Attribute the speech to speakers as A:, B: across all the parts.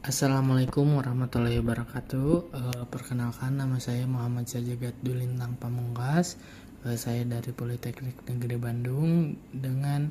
A: Assalamualaikum warahmatullahi wabarakatuh. Perkenalkan, nama saya Muhammad Sajagat Dulintang Pamungkas. Saya dari Politeknik Negeri Bandung dengan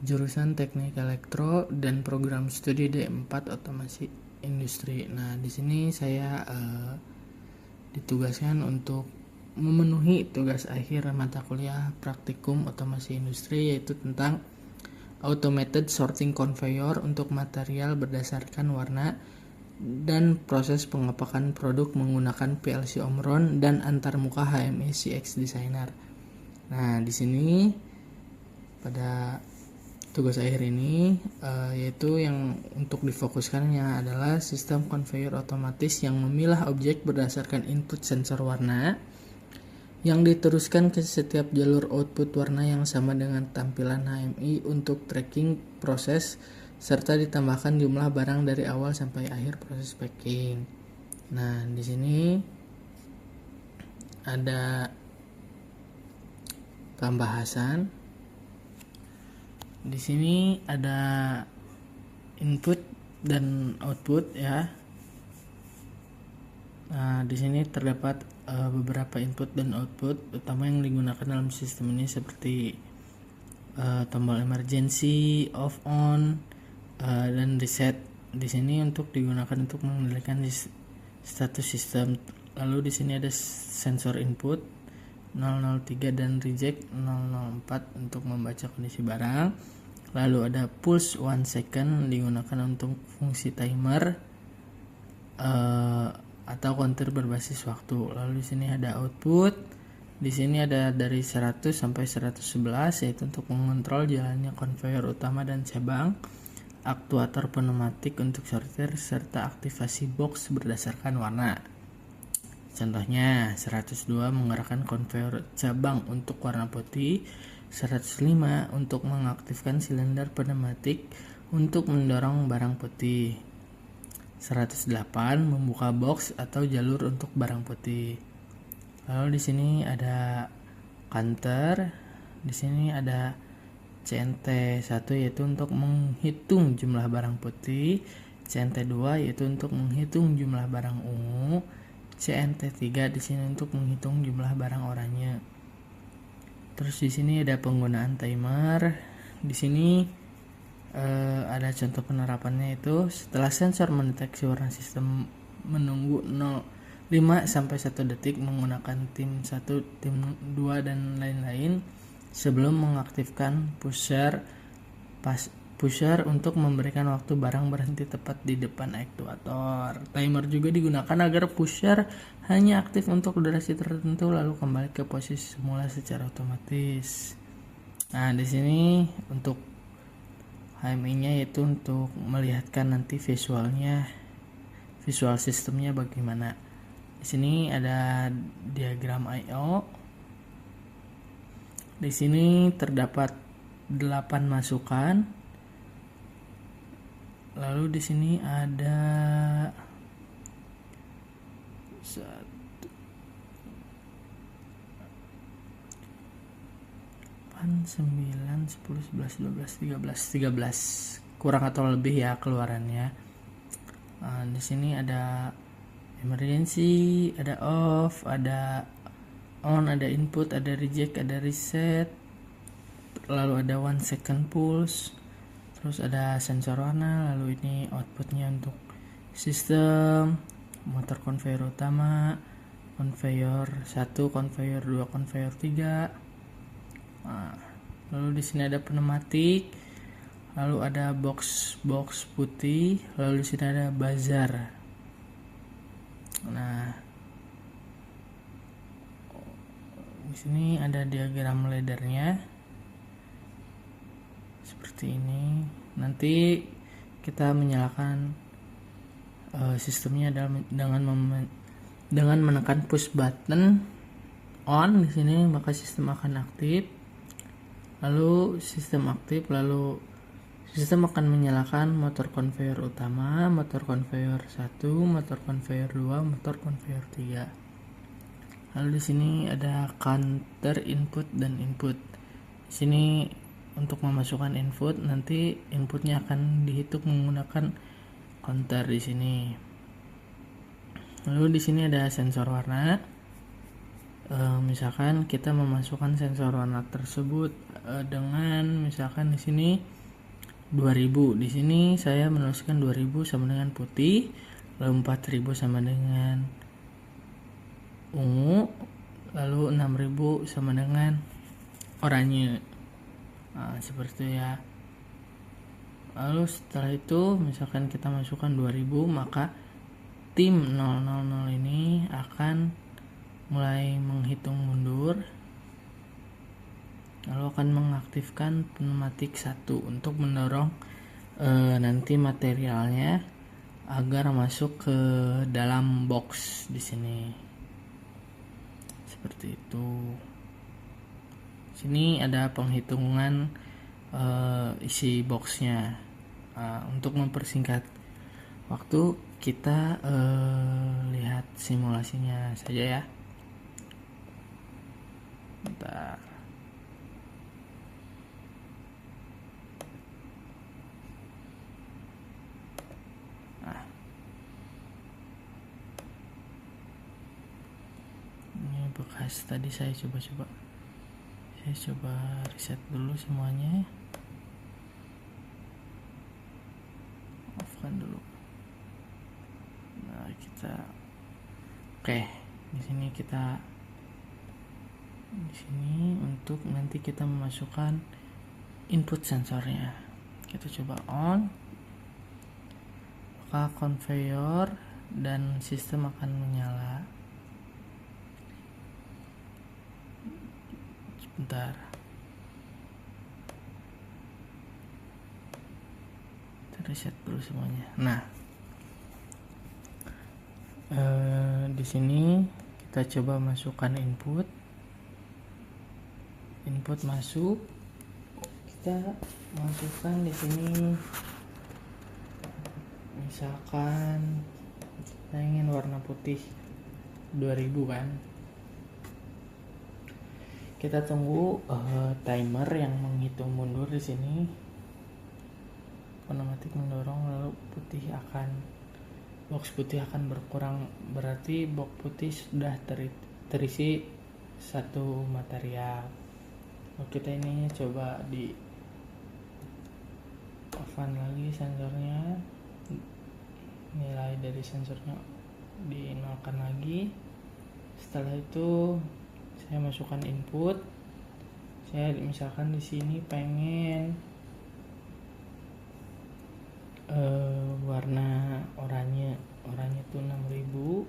A: jurusan Teknik Elektro dan program studi D4 Otomasi Industri. Nah, di sini saya ditugaskan untuk memenuhi tugas akhir mata kuliah praktikum otomasi industri, yaitu tentang automated sorting conveyor untuk material berdasarkan warna dan proses pengepakan produk menggunakan PLC Omron dan antarmuka HMI CX Designer. Nah, di sini pada tugas akhir ini yaitu yang untuk difokuskannya adalah sistem conveyor otomatis yang memilah objek berdasarkan input sensor warna yang diteruskan ke setiap jalur output warna yang sama dengan tampilan HMI untuk tracking proses serta ditambahkan jumlah barang dari awal sampai akhir proses packing. Nah, di sini ada pembahasan. Di sini ada input dan output ya. Nah, di sini terdapat beberapa input dan output utama yang digunakan dalam sistem ini seperti tombol emergency, off on, dan reset. Di sini untuk digunakan untuk mengendalikan status sistem. Lalu di sini ada sensor input 003 dan reject 004 untuk membaca kondisi barang. Lalu ada pulse 1 second digunakan untuk fungsi timer atau counter berbasis waktu. Lalu di sini ada output. Di sini ada dari 100 sampai 111, yaitu untuk mengontrol jalannya konveyor utama dan cabang, aktuator pneumatik untuk sortir, serta aktivasi box berdasarkan warna. Contohnya, 102 menggerakkan konveyor cabang untuk warna putih, 105 untuk mengaktifkan silinder pneumatik untuk mendorong barang putih, 108 membuka box atau jalur untuk barang putih. Lalu di sini ada counter, di sini ada CNT1 yaitu untuk menghitung jumlah barang putih, CNT2 yaitu untuk menghitung jumlah barang ungu, CNT3 di sini untuk menghitung jumlah barang oranye. Terus di sini ada penggunaan timer. Di sini ada contoh penerapannya, itu setelah sensor mendeteksi warna sistem menunggu 0,5 sampai 1 detik menggunakan tim 1, tim 2 dan lain-lain sebelum mengaktifkan pusher untuk memberikan waktu barang berhenti tepat di depan aktuator. Timer juga digunakan agar pusher hanya aktif untuk durasi tertentu lalu kembali ke posisi semula secara otomatis. Nah, di sini untuk HMI-nya yaitu untuk melihatkan nanti visual sistemnya bagaimana. Di sini ada diagram I/O. Di sini terdapat 8 masukan. Lalu di sini ada 9, 10, 11, 12, 13 kurang atau lebih ya keluarannya. Di sini ada emergency, ada off, ada on, ada input, ada reject, ada reset, lalu ada 1 second pulse, terus ada sensor warna, lalu ini outputnya untuk sistem, motor conveyor utama, conveyor 1, conveyor 2, conveyor 3. Lalu di sini ada pneumatik, lalu ada box putih, lalu di sini ada buzzer. Nah, di sini ada diagram laddernya seperti ini. Nanti kita menyalakan sistemnya dengan menekan push button on di sini, maka sistem akan aktif. Lalu sistem aktif, lalu sistem akan menyalakan motor conveyor utama, motor conveyor 1, motor conveyor 2, motor conveyor 3. Lalu di sini ada counter input dan input. Di sini untuk memasukkan input, nanti inputnya akan dihitung menggunakan counter di sini. Lalu di sini ada sensor warna. Misalkan kita memasukkan sensor warna tersebut dengan misalkan di sini 2000. Di sini saya menuliskan 2000 sama dengan putih, lalu 4000 sama dengan ungu, lalu 6000 sama dengan oranye. Nah, seperti itu ya. Lalu setelah itu misalkan kita masukkan 2000, maka tim 000 ini akan mulai menghitung mundur, lalu akan mengaktifkan pneumatik 1 untuk mendorong nanti materialnya agar masuk ke dalam box di sini. Seperti itu. Sini ada penghitungan isi boxnya. Untuk mempersingkat waktu, kita lihat simulasinya saja ya. Bentar. Ini bekas tadi saya coba reset dulu semuanya. Offkan dulu. Nah, oke, di sini untuk nanti kita memasukkan input sensornya. Kita coba on, maka conveyor dan sistem akan menyala. Sebentar. Kita reset dulu semuanya. Nah, di sini kita coba masukkan input masuk. Kita masukkan di sini misalkan kita ingin warna putih 2000 kan. Kita tunggu timer yang menghitung mundur di sini. Pneumatik mendorong, lalu box putih akan berkurang, berarti box putih sudah terisi satu material. Kita ini coba di offan lagi sensornya, nilai dari sensornya dinolkan lagi. Setelah itu saya masukkan input. Saya misalkan di sini pengen warna oranye itu 6000.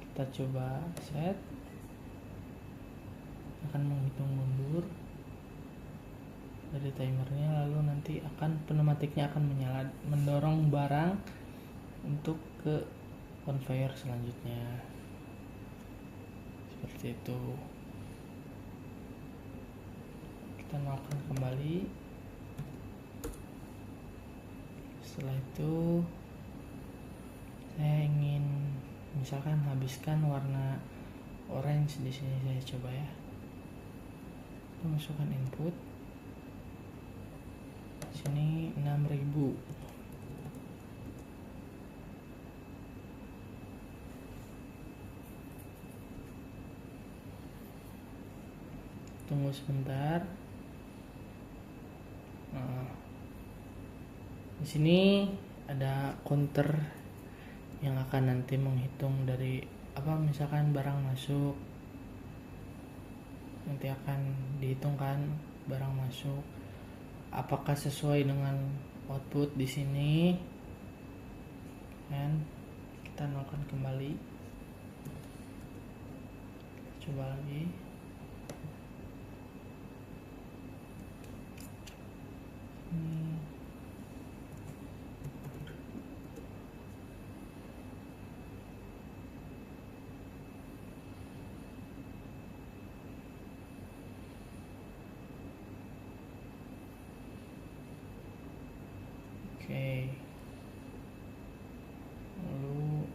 A: Kita coba set, akan menghitung mundur dari timernya, lalu nanti pneumatiknya akan menyala, mendorong barang untuk ke conveyor selanjutnya. Seperti itu. Kita nyalakan kembali. Setelah itu saya ingin misalkan habiskan warna orange di sini, saya coba ya. Kita masukkan input. Di sini 6000. Tunggu sebentar. Di sini ada counter yang akan nanti menghitung dari misalkan barang masuk, nanti akan dihitungkan barang masuk apakah sesuai dengan output di sini, dan kita nolkan kembali. Coba lagi. Oke. Lalu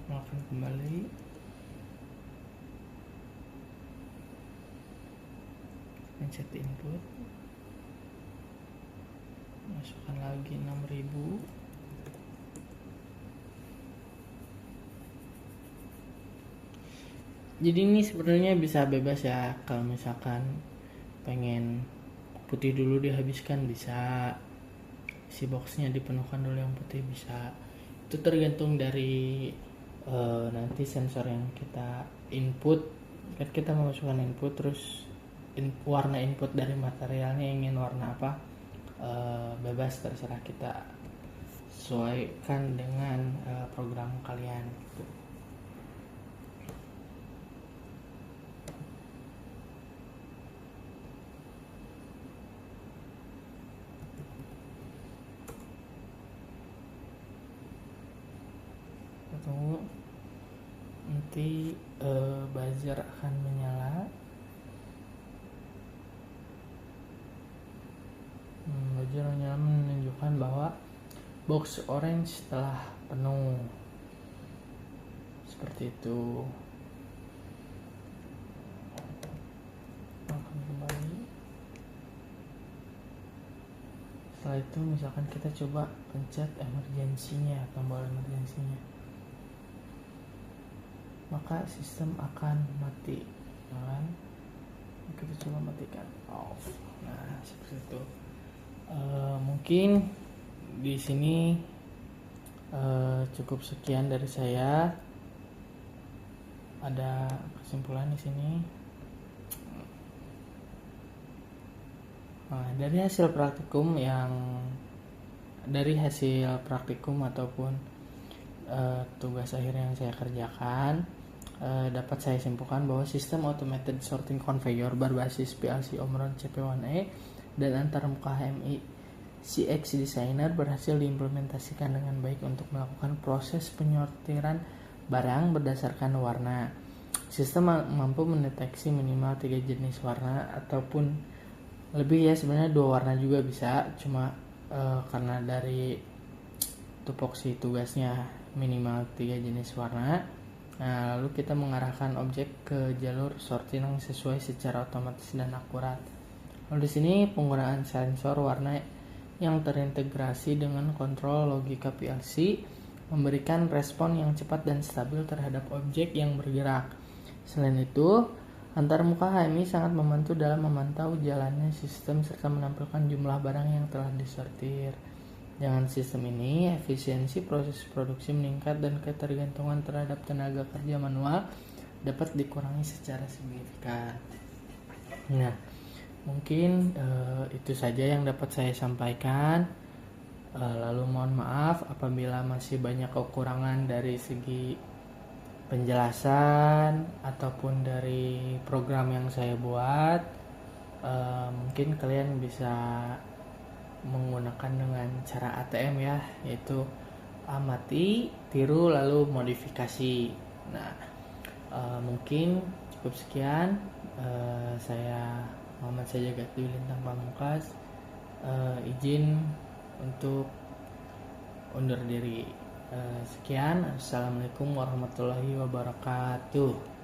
A: melakukan kembali. Pencet input. masukkan lagi 6.000. Jadi ini sebenarnya bisa bebas ya, kalau misalkan pengen putih dulu dihabiskan bisa, si boxnya dipenuhkan dulu yang putih bisa. Itu tergantung dari nanti sensor yang kita input. Kan kita memasukkan input, terus warna input dari materialnya ingin warna apa, bebas, terserah kita sesuaikan dengan program kalian gitu. Tunggu, nanti buzzer akan menyala. Buzzer menyala menunjukkan bahwa box orange telah penuh, seperti itu. Akan kembali. Setelah itu misalkan kita coba pencet emergensinya, tombol emergensinya, maka sistem akan mati, kan? Kita coba matikan off. Nah, seperti itu. Mungkin di sini cukup sekian dari saya. Ada kesimpulan di sini. Nah, dari hasil praktikum ataupun tugas akhir yang saya kerjakan, dapat saya simpulkan bahwa sistem automated sorting conveyor berbasis PLC Omron CP1E dan antarmuka HMI CX Designer berhasil diimplementasikan dengan baik untuk melakukan proses penyortiran barang berdasarkan warna. Sistem mampu mendeteksi minimal 3 jenis warna ataupun lebih ya, sebenarnya 2 warna juga bisa, cuma karena dari tupoksi tugasnya minimal 3 jenis warna. Nah, lalu kita mengarahkan objek ke jalur sorting yang sesuai secara otomatis dan akurat. Lalu di sini penggunaan sensor warna yang terintegrasi dengan kontrol logika PLC memberikan respon yang cepat dan stabil terhadap objek yang bergerak. Selain itu, antarmuka HMI sangat membantu dalam memantau jalannya sistem serta menampilkan jumlah barang yang telah disortir. Dengan sistem ini, efisiensi proses produksi meningkat dan ketergantungan terhadap tenaga kerja manual dapat dikurangi secara signifikan. Nah, mungkin itu saja yang dapat saya sampaikan. Lalu mohon maaf apabila masih banyak kekurangan dari segi penjelasan ataupun dari program yang saya buat. Mungkin kalian bisa menggunakan dengan cara ATM ya, yaitu amati, tiru, lalu modifikasi. Nah, mungkin cukup sekian. Saya Muhammad Sajjagat Dwi Lintang Pamungkas, izin untuk undur diri. Sekian, assalamualaikum warahmatullahi wabarakatuh.